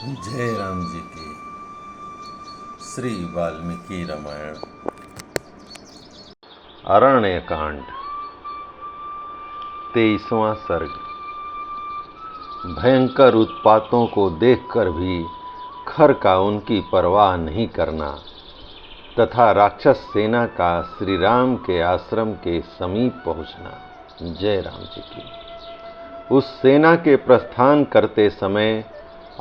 जय राम जी की। श्री वाल्मीकि रामायण। अरण्य कांड 23वां सर्ग। भयंकर उत्पातों को देखकर भी खर का उनकी परवाह नहीं करना तथा राक्षस सेना का श्री राम के आश्रम के समीप पहुंचना। जय राम जी की। उस सेना के प्रस्थान करते समय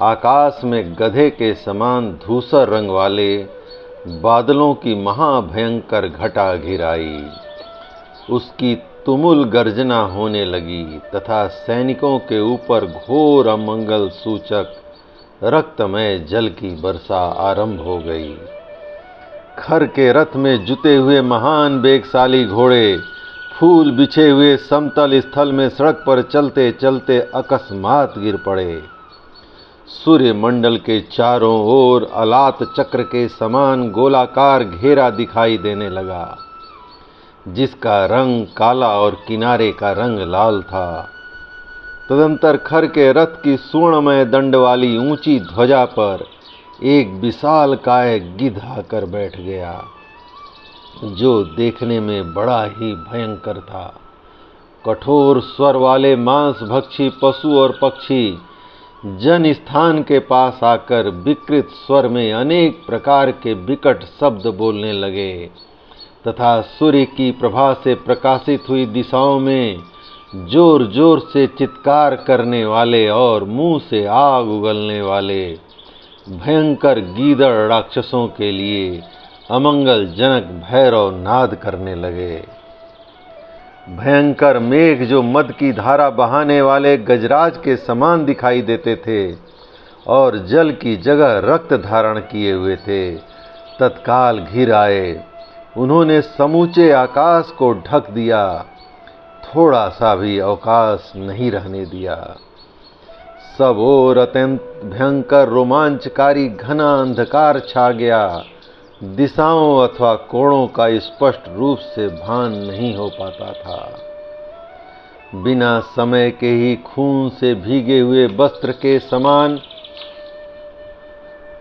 आकाश में गधे के समान धूसर रंग वाले बादलों की महाभयंकर घटा घिर आई। उसकी तुमुल गर्जना होने लगी तथा सैनिकों के ऊपर घोर अमंगल सूचक रक्तमय जल की वर्षा आरंभ हो गई। खर के रथ में जुते हुए महान वेगशाली घोड़े फूल बिछे हुए समतल स्थल में सड़क पर चलते चलते अकस्मात गिर पड़े। सूर्य मंडल के चारों ओर अलात चक्र के समान गोलाकार घेरा दिखाई देने लगा, जिसका रंग काला और किनारे का रंग लाल था। तदंतर खर के रथ की सुवर्णमय दंड वाली ऊंची ध्वजा पर एक विशाल काय गिद्ध आकर बैठ गया, जो देखने में बड़ा ही भयंकर था। कठोर स्वर वाले मांस भक्षी पशु और पक्षी जन स्थान के पास आकर विकृत स्वर में अनेक प्रकार के विकट शब्द बोलने लगे तथा सूर्य की प्रभा से प्रकाशित हुई दिशाओं में जोर जोर से चित्कार करने वाले और मुंह से आग उगलने वाले भयंकर गीदड़ राक्षसों के लिए अमंगलजनक भैरव नाद करने लगे। भयंकर मेघ जो मद की धारा बहाने वाले गजराज के समान दिखाई देते थे और जल की जगह रक्त धारण किए हुए थे, तत्काल घिर आए। उन्होंने समूचे आकाश को ढक दिया, थोड़ा सा भी अवकाश नहीं रहने दिया। सब ओर अत्यंत भयंकर रोमांचकारी घना अंधकार छा गया। दिशाओं अथवा कोणों का स्पष्ट रूप से भान नहीं हो पाता था। बिना समय के ही खून से भीगे हुए वस्त्र के समान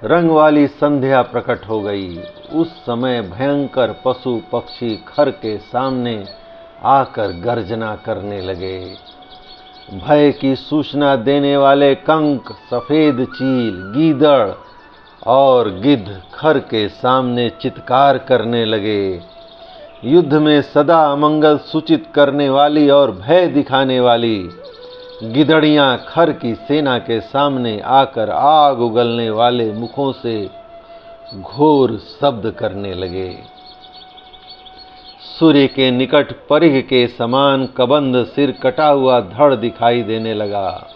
रंग वाली संध्या प्रकट हो गई। उस समय भयंकर पशु पक्षी खर के सामने आकर गर्जना करने लगे। भय की सूचना देने वाले कंक, सफेद चील, गीदड़ और गिद्ध खर के सामने चित्कार करने लगे। युद्ध में सदा अमंगल सूचित करने वाली और भय दिखाने वाली गिदड़ियां खर की सेना के सामने आकर आग उगलने वाले मुखों से घोर शब्द करने लगे। सूर्य के निकट परिघ के समान कबंध सिर कटा हुआ धड़ दिखाई देने लगा।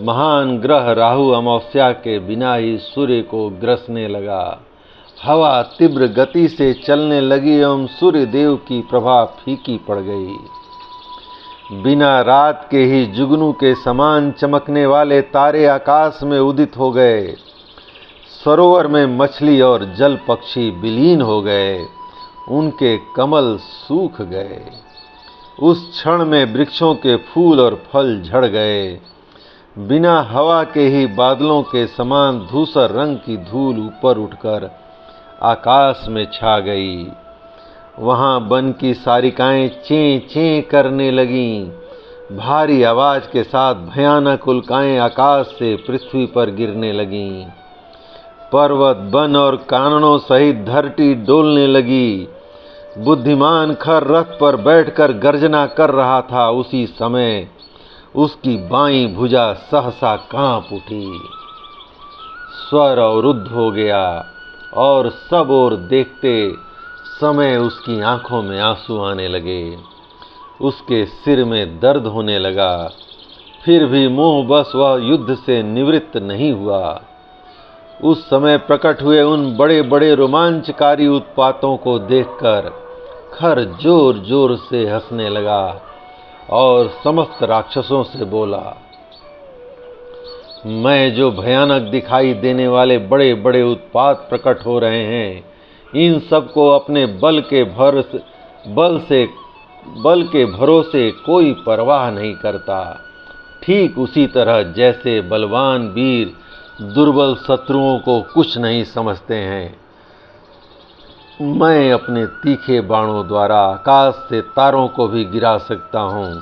महान ग्रह राहु अमावस्या के बिना ही सूर्य को ग्रसने लगा। हवा तीव्र गति से चलने लगी एवं सूर्य देव की प्रभा फीकी पड़ गई। बिना रात के ही जुगनू के समान चमकने वाले तारे आकाश में उदित हो गए। सरोवर में मछली और जल पक्षी विलीन हो गए, उनके कमल सूख गए। उस क्षण में वृक्षों के फूल और फल झड़ गए। बिना हवा के ही बादलों के समान धूसर रंग की धूल ऊपर उठकर आकाश में छा गई। वहां वन की सारिकाएं चें चें करने लगीं। भारी आवाज के साथ भयानक उल्काएं आकाश से पृथ्वी पर गिरने लगीं। पर्वत, वन और काननों सहित धरती डोलने लगी। बुद्धिमान खर रथ पर बैठकर गर्जना कर रहा था। उसी समय उसकी बाईं भुजा सहसा कांप उठी, स्वर अवरुद्ध हो गया और सब ओर देखते समय उसकी आंखों में आंसू आने लगे। उसके सिर में दर्द होने लगा, फिर भी मोहवश वह युद्ध से निवृत्त नहीं हुआ। उस समय प्रकट हुए उन बड़े बड़े रोमांचकारी उत्पातों को देखकर खर जोर जोर से हंसने लगा और समस्त राक्षसों से बोला, मैं जो भयानक दिखाई देने वाले बड़े बड़े उत्पात प्रकट हो रहे हैं, इन सबको अपने बल के भरोसे कोई परवाह नहीं करता। ठीक उसी तरह जैसे बलवान वीर दुर्बल शत्रुओं को कुछ नहीं समझते हैं। मैं अपने तीखे बाणों द्वारा आकाश से तारों को भी गिरा सकता हूँ।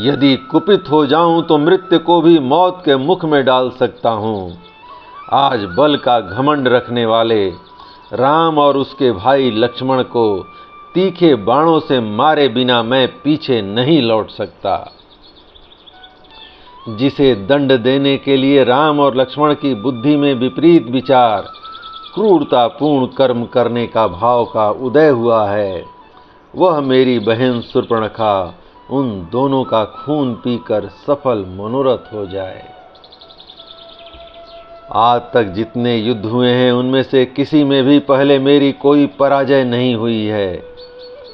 यदि कुपित हो जाऊं तो मृत्यु को भी मौत के मुख में डाल सकता हूँ। आज बल का घमंड रखने वाले राम और उसके भाई लक्ष्मण को तीखे बाणों से मारे बिना मैं पीछे नहीं लौट सकता। जिसे दंड देने के लिए राम और लक्ष्मण की बुद्धि में विपरीत विचार, क्रूरतापूर्ण कर्म करने का भाव का उदय हुआ है, वह मेरी बहन शूर्पणखा उन दोनों का खून पीकर सफल मनोरथ हो जाए। आज तक जितने युद्ध हुए हैं उनमें से किसी में भी पहले मेरी कोई पराजय नहीं हुई है।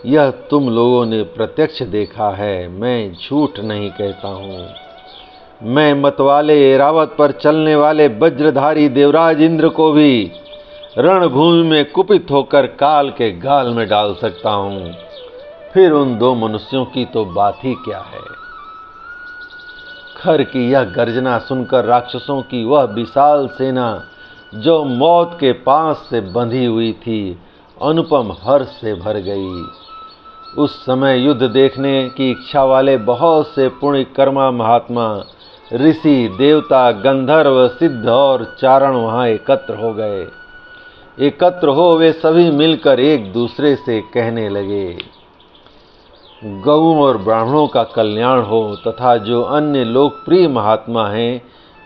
यह तुम लोगों ने प्रत्यक्ष देखा है, मैं झूठ नहीं कहता हूँ। मैं मतवाले ऐरावत पर चलने वाले वज्रधारी देवराज इंद्र को भी रणभूमि में कुपित होकर काल के गाल में डाल सकता हूँ। फिर उन दो मनुष्यों की तो बात ही क्या है। खर की यह गर्जना सुनकर राक्षसों की वह विशाल सेना जो मौत के पास से बंधी हुई थी, अनुपम हर्ष से भर गई। उस समय युद्ध देखने की इच्छा वाले बहुत से पुण्य कर्मा महात्मा, ऋषि, देवता, गंधर्व, सिद्ध और चारण वहां एकत्र हो गए। एकत्र हो वे सभी मिलकर एक दूसरे से कहने लगे, गौओं और ब्राह्मणों का कल्याण हो तथा जो अन्य लोकप्रिय महात्मा हैं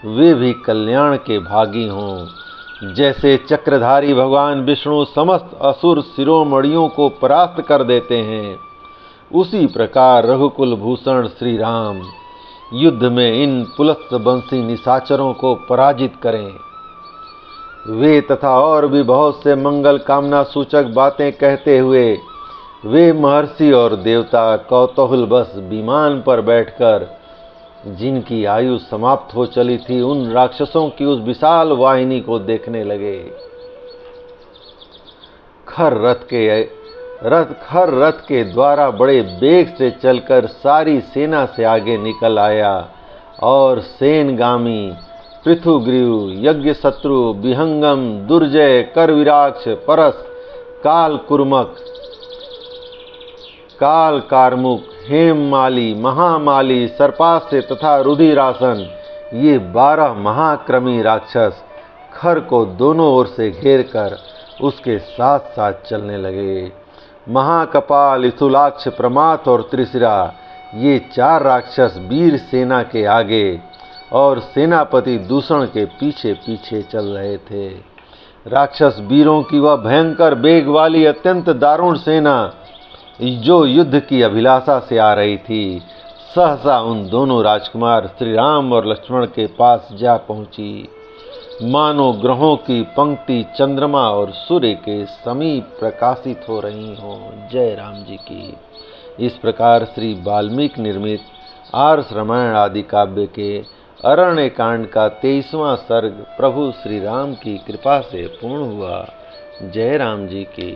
वे भी कल्याण के भागी हों। जैसे चक्रधारी भगवान विष्णु समस्त असुर शिरोमणियों को परास्त कर देते हैं, उसी प्रकार रघुकुल भूषण श्री राम युद्ध में इन पुलस्त वंशी निशाचरों को पराजित करें। वे तथा और भी बहुत से मंगल कामना सूचक बातें कहते हुए वे महर्षि और देवता कौतूहलवश विमान पर बैठकर जिनकी आयु समाप्त हो चली थी उन राक्षसों की उस विशाल वाहिनी को देखने लगे। खर रथ के द्वारा बड़े वेग से चलकर सारी सेना से आगे निकल आया और सेनगामी, पृथुग्रीव, यज्ञशत्रु, विहंगम, दुर्जय, करविराक्ष, परस, काल कुर्मक, काल कार्मुक, हेममाली, महामाली, सर्पास्य तथा रुधिरासन, ये 12 महाक्रमी राक्षस खर को दोनों ओर से घेर कर उसके साथ साथ चलने लगे। महाकपाल, स्थूलाक्ष, प्रमाथ और त्रिशिरा, ये 4 राक्षस वीर सेना के आगे और सेनापति दूषण के पीछे पीछे चल रहे थे। राक्षस वीरों की वह भयंकर वेग वाली अत्यंत दारुण सेना जो युद्ध की अभिलाषा से आ रही थी, सहसा उन दोनों राजकुमार श्री राम और लक्ष्मण के पास जा पहुंची, मानो ग्रहों की पंक्ति चंद्रमा और सूर्य के समीप प्रकाशित हो रही हो। जय राम जी की। इस प्रकार श्री वाल्मीकि निर्मित आर्ष रामायण आदि काव्य के अरण्य कांड का 23वां सर्ग प्रभु श्री राम की कृपा से पूर्ण हुआ। जय राम जी की।